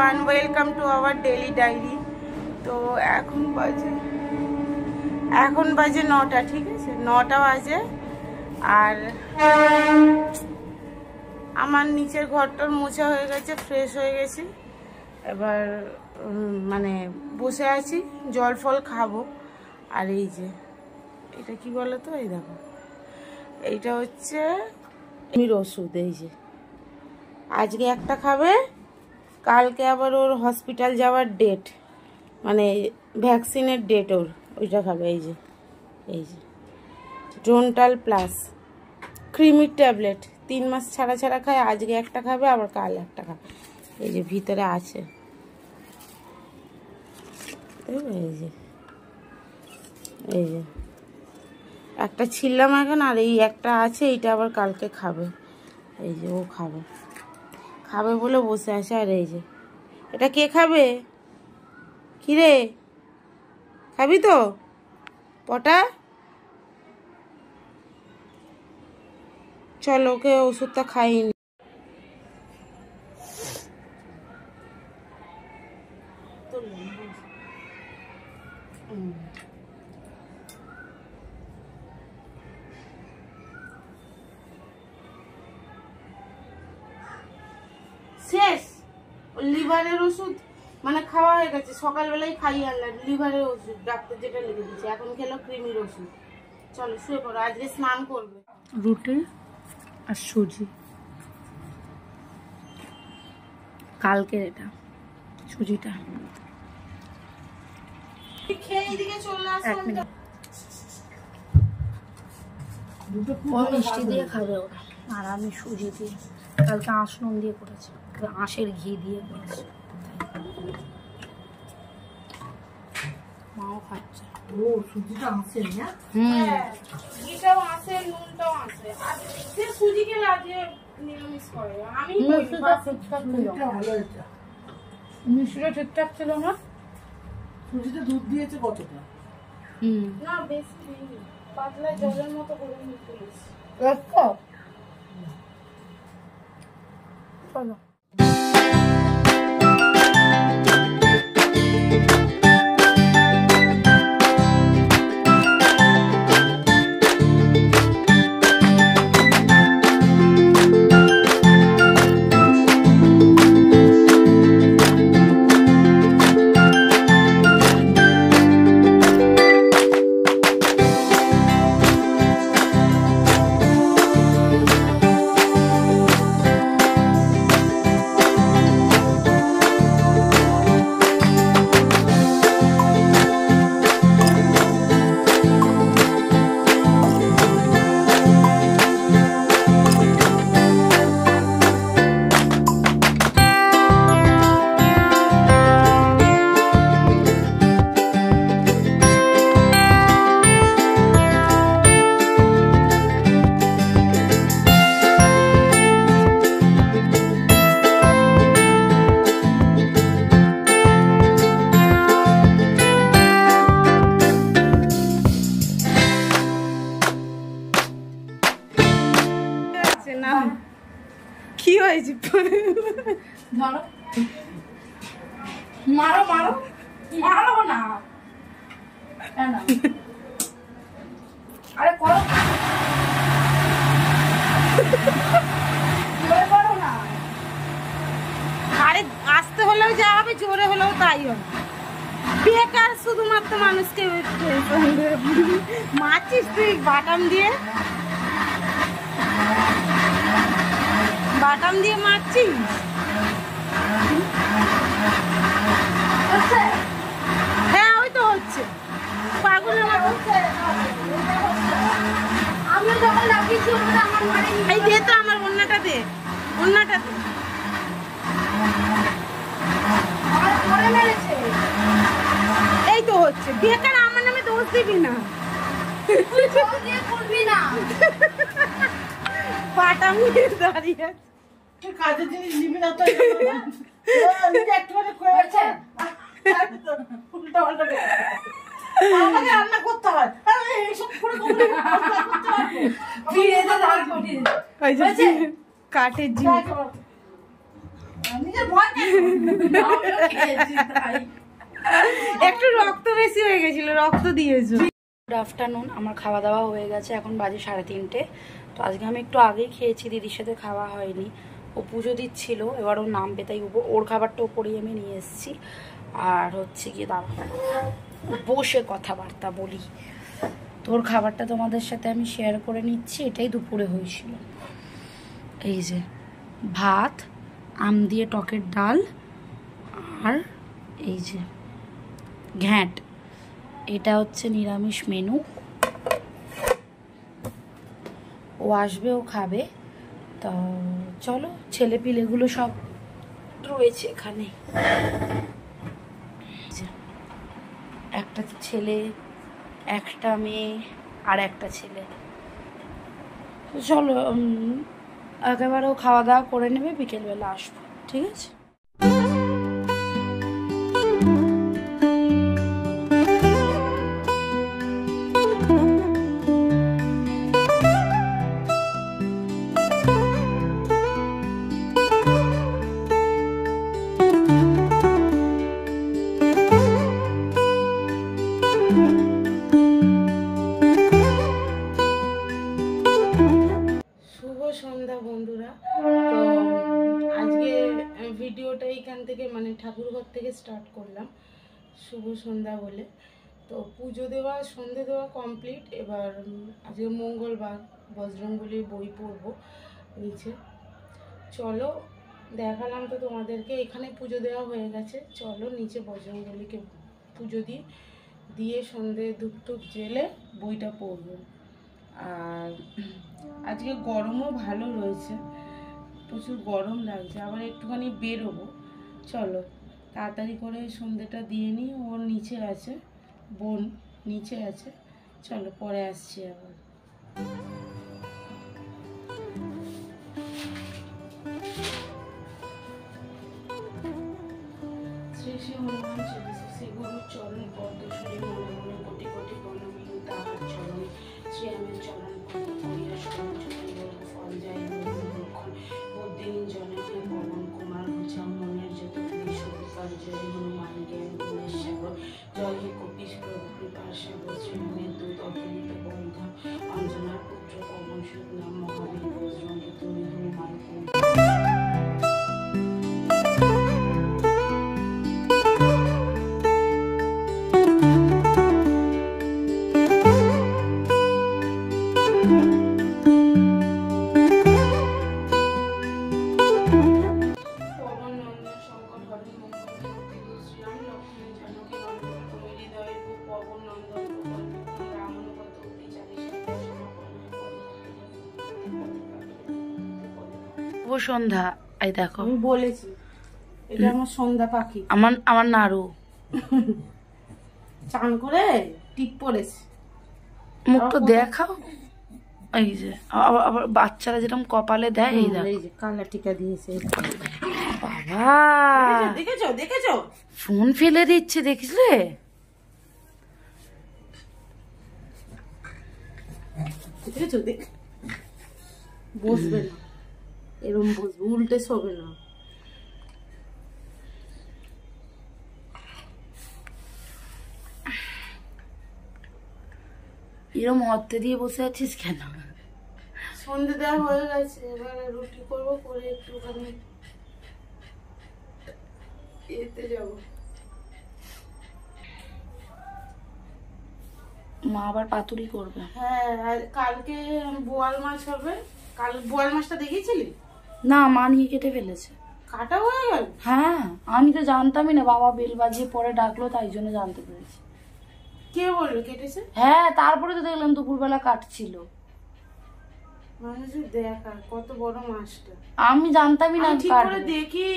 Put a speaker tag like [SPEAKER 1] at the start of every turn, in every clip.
[SPEAKER 1] Everyone, welcome to our daily diary. তো এখন বাজে 9টা, ঠিক আছে, 9টা বাজে। আর আমার নিচের ঘরটার মোছা হয়ে গেছে, ফ্রেশ হয়ে গেছি। এবার মানে বসে আছি, জল ফল খাবো। আর এই যে এটা কি বলো তো, এই দেখো, এইটা হচ্ছে এমনির ওষুধ। এই যে আজকে একটা খাবে, কালকে আবার ওর হসপিটাল যাওয়ার ডেট, মানে ভ্যাকসিনের ডেট ওর, ওইটা খাবে। এই যে ড্রোনটাল প্লাস ক্রিমির ট্যাবলেট 3 মাস ছাড়া ছাড়া খায়। আজকে একটা খাবে, আবার কাল একটা খাবে। এই যে ভিতরে আছে, এই যে একটা ছিললাম এখন, আর এই একটা আছে, এইটা আবার কালকে খাবে। এই যে ও খাবে বলে বসে আছে। আর এই যে এটা কে খাবে? কিরে, খাবি তো পটা? চলো ওকে ওষুধটা খাইনি। শেষ লিভারের ওষুধ মানে খাওয়া হয়ে গেছে, সকালবেলায় খাইয়ে আনলাম লিভারের ওষুধ, ডাক্তার যেটা লিখে দিচ্ছে। এখন খেলো ক্রিমির ওষুধ। চলো শুয়ে পড়ো, আজকে স্নান করবে। রুটি আর সুজি, কালকের এটা সুজিটা খেয়ে এদিকে চলে আসো। মিষ্টি দিয়ে খাবে ওরা, আর আমি সুজি দিয়ে, কালকে আঁশ নুন দিয়ে করেছি, আঁশের ঘি দিয়ে করেছি। মাও খাচ্ছে। ও সুজিটা আসে না? ঘিটাও আসে, নুনটাও আসে। আর সে সুজিকে লাগিয়ে নিরামিষ করে। আমি মিষ্টিটা ঠিকঠাক ছিল না। সুজিতে দুধ দিয়েছে কতটা? না বেশি নেই, পাতলা জলের মতো করে নিতে গেছি। চলো কি হয়েছে? মারো মারো মারো না, আরে করো না। আরে আসতে হলেও যা হবে, জোরে হলেও তাই হবে। বেকার শুধুমাত্র মানুষকে মারছিস তুই বাটাম দিয়ে মারছিস। হ্যাঁ ওই তো হচ্ছে পাগলের মতো। এই দে তো আমার অন্যটা দে, অন্যটা দে। এই তো হচ্ছে, বেকার আমার নামে দোষ দিবি না। বাটাম দিয়ে দাঁড়িয়ে কাজের জিনিস নিবি না তো। রান্না করতে হয়, কাঠের জিনিস। একটু রক্ত বেশি হয়ে গেছিল, রক্ত দিয়েছো।
[SPEAKER 2] গুড আফটারনুন, আমার খাওয়া দাওয়া হয়ে গেছে, এখন বাজে 3:30। তো আজকে আমি একটু আগেই খেয়েছি, দিদির সাথে খাওয়া হয়নি। ও পুজো দিচ্ছিল, এবার ওর নামবে, তাই ওর খাবারটা ওপরেই আমি নিয়ে এসেছি। আর হচ্ছে কি, দাঁড়া বসে কথাবার্তা বলি। তোর খাবারটা তোমাদের সাথে আমি শেয়ার করে নিচ্ছি। এটাই দুপুরে হয়েছিল, এই যে ভাত, আম দিয়ে টকের ডাল, আর এই যে ঘ্যাঁট। এটা হচ্ছে নিরামিষ মেনু। ও আসবে, ও খাবে। তো চলো, ছেলে পিলেগুলো সব রয়েছে এখানে। একটা ছেলে, একটা মেয়ে, আর একটা ছেলে। চলো একেবারে ও খাওয়া দাওয়া করে নেবে, বিকেলবেলা আসবো, ঠিক আছে?
[SPEAKER 1] সন্ধ্যা বন্ধুরা, তো আজকে ভিডিওটা এইখান থেকে মানে ঠাকুরঘর থেকে স্টার্ট করলাম, শুভ সন্ধ্যা বলে। তো পুজো দেওয়া, সন্ধে দেওয়া কমপ্লিট। এবার আজকে মঙ্গলবার, বজরংবলীর বই পড়বো নিচে। চলো, দেখালাম তো তোমাদেরকে, এখানে পুজো দেওয়া হয়ে গেছে। চলো নিচে বজরংবলীকে পুজো দিয়ে সন্ধে ধূপ টুপ জেলে বইটা পড়বো। আর আজকে গরমও ভালো রয়েছে, প্রচুর গরম লাগছে। আবার একটুখানি বেরোবো, চলো তাড়াতাড়ি করে সন্ধেটা দিয়ে নিই। ওর নিচে আছে, বোন নিচে আছে, চলো পরে আসছি আবার। শ্রী শ্রী হনুমান শ্রী গুরু চরণ পদ্ম শ্রী মনে মনে কোটি কোটি প্রণামী তাহার চরণে, শ্রী আমের চরণ পদ্ম করিয়া স্মরণ চরণ ফল যায় লক্ষণ বদিন জনকে পবন কুমার বুঝা মনের যত ক্লেশ বিকার জয় হনুমান জ্ঞান গুণের সাগর, জয় হে কপিশ প্রভু কৃপার সাগর, শ্রী রামের দূত অতুলিত বন্ধন, অঞ্জনার পুত্র পবন সুত নাম মহাবীর বজরঙ্গী তুমি হনুমান।
[SPEAKER 2] সন্ধ্যা, এই দেখো
[SPEAKER 1] আমি বলেছি এটা আমার সন্ধ্যা পাখি,
[SPEAKER 2] আমার নাড়ু
[SPEAKER 1] চান করে টিপ পড়েছে।
[SPEAKER 2] মুখটা দেখাও, এই যে আবার বাচ্চারা যেরকম কপালে দেয়, এই দেখো
[SPEAKER 1] এই যে কালা টিকা দিয়েছে।
[SPEAKER 2] বাবা
[SPEAKER 1] দেখেছো দেখেছো,
[SPEAKER 2] ফোন ফেলে দিচ্ছে, দেখলে?
[SPEAKER 1] দেখেছো, বসবে না, এরম বসবে, উল্টে শোবে না।
[SPEAKER 2] এরম হতে দিয়ে বসে আছিস কেন?
[SPEAKER 1] সন্ধে দেওয়া হয়ে গেছে, এবার রুটি করবো, করে একটুখানি এতে যাবো।
[SPEAKER 2] মা আবার পাতুরি করবে।
[SPEAKER 1] হ্যাঁ, আর কালকে বোয়াল মাছ হবে। কাল বোয়াল মাছটা দেখিয়েছিলি?
[SPEAKER 2] না, মা নিয়ে কেটে ফেলেছে।
[SPEAKER 1] কাটা হয়ে গেল?
[SPEAKER 2] হ্যাঁ, আমি তো জানতামই না, বাবা বেল বাজিয়ে পরে ডাকলো, তাই জন্য জানতে পেরেছি।
[SPEAKER 1] কে বললো কেটেছে?
[SPEAKER 2] হ্যাঁ, তারপরে তো দেখলাম দুপুরবেলা কাটছিল।
[SPEAKER 1] মানুষের দেখা কত বড় মাছটা,
[SPEAKER 2] আমি জানতামই না।
[SPEAKER 1] ঠিক করে দেখি,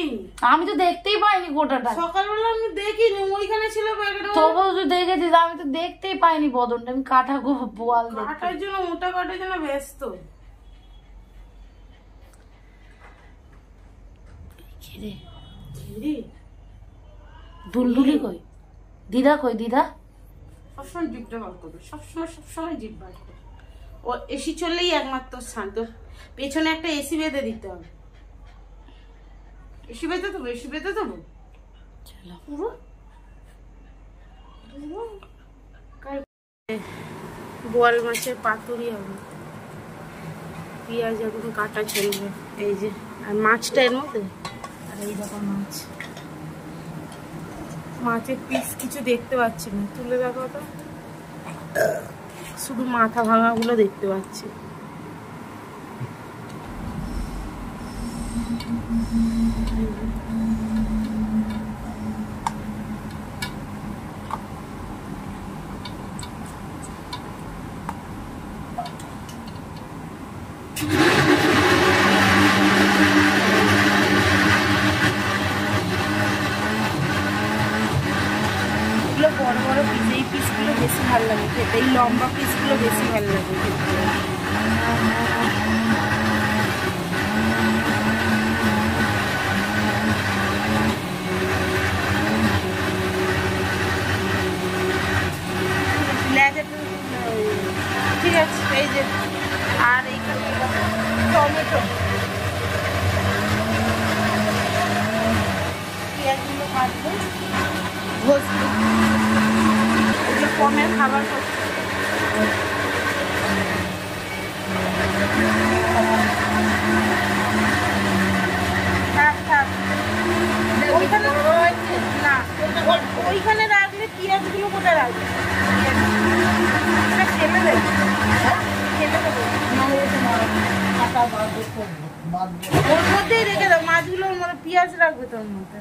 [SPEAKER 2] আমি তো দেখতেই পাইনি গোটাটা।
[SPEAKER 1] সকালবেলা আমি দেখিনি, ওইখানে ছিল ব্যাগটা।
[SPEAKER 2] তবু তুই দেখেছিস, আমি তো দেখতেই পাইনি বদনটা। আমি কাটা বোয়াল
[SPEAKER 1] কাটার জন্য, মোটা কাটার জন্য ব্যস্ত।
[SPEAKER 2] খিরে খিরে দুলদুলি কই? দিদা কই? দিদা
[SPEAKER 1] সবসময় জিভটা বার করবে, সবসময় জিভ বার করবে। ও এসি চললেই একমাত্র শান্ত, পেছনে একটা এসি বেঁধে দিতে হবে। এসি বেঁধে দেবো, এসি বেঁধে দেবো।
[SPEAKER 2] চলো
[SPEAKER 1] পুরো বোয়াল মাছের পাতুরি হবে, পেঁয়াজ এখন কাটা চলবে। এই যে আর মাছটা এর মধ্যে, আর এই দেখো মাছ, মাছের পিস কিছু দেখতে পাচ্ছি না, তুলে দেখো তো, শুধু মাথা ভাঙাগুলো দেখতে পাচ্ছি। বড় বড় পিস, এই পিসগুলো বেশি ভালো লাগে খেতে, এই লম্বা পিসগুলো বেশি ভালো লাগে খেতে। ঠিক আছে, এই যে আর এইখানে টমেটো, পেঁয়াজগুলো কাটবো, ঘষবো, এগুলো কমের খাবার করছে। ওইখানে না, ওইখানে রাখলে পেঁয়াজগুলো কোথায় রাখবে, ফেলে দেবে, ফেলে দেবো, ওর মধ্যেই রেখে দাও মাছগুলো, ওর মধ্যে পেঁয়াজ রাখবে তোর মধ্যে।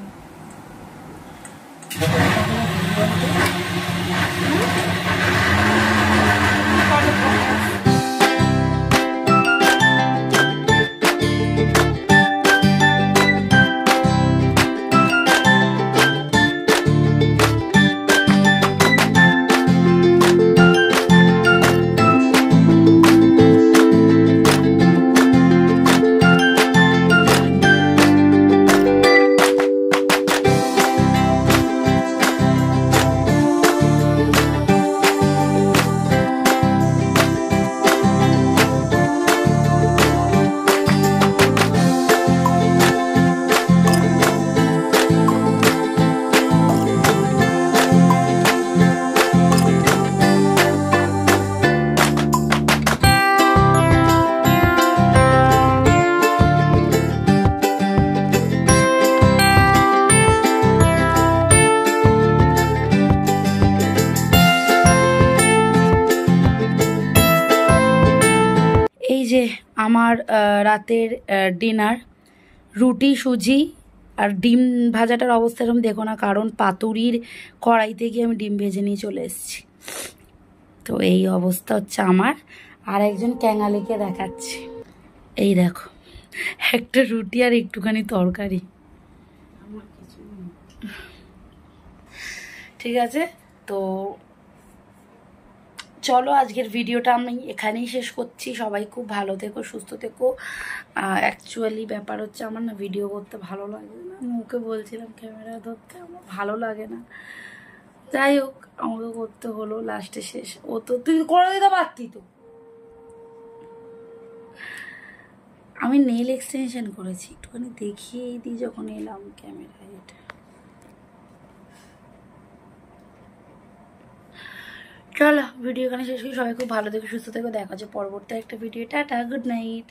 [SPEAKER 1] আমার রাতের ডিনার, রুটি সুজি আর ডিম ভাজাটার অবস্থা এরকম দেখো না, কারণ পাতুরির কড়াইতে গিয়ে আমি ডিম ভেজে নিয়ে চলে এসেছি। তো এই অবস্থা হচ্ছে আমার। আর একজন ক্যাঙালিকে দেখাচ্ছি, এই দেখো একটা রুটি আর একটুখানি তরকারি। ঠিক আছে, তো চলো আজকের ভিডিওটা আমি এখানেই শেষ করছি। সবাই খুব ভালো থেকো, সুস্থ থেকো। অ্যাকচুয়ালি ব্যাপার হচ্ছে আমার না ভিডিও করতে ভালো লাগে না, মুখে বলছিলাম ক্যামেরা ধরতে আমার ভালো লাগে না, যাই হোক আমাকে করতে হলো, লাস্টে শেষ। ও তো তুই করে দিতে পারতি তো। আমি নেল এক্সটেনশন করেছি, একটুখানি দেখিয়েই দিই যখন এলাম ক্যামেরায়। এটা চলো ভিডিও এখানে শেষ করি। সবাই খুব ভালো থেকো, সুস্থ থেকো, দেখা হচ্ছে পরবর্তী একটা ভিডিও। Tata, good night.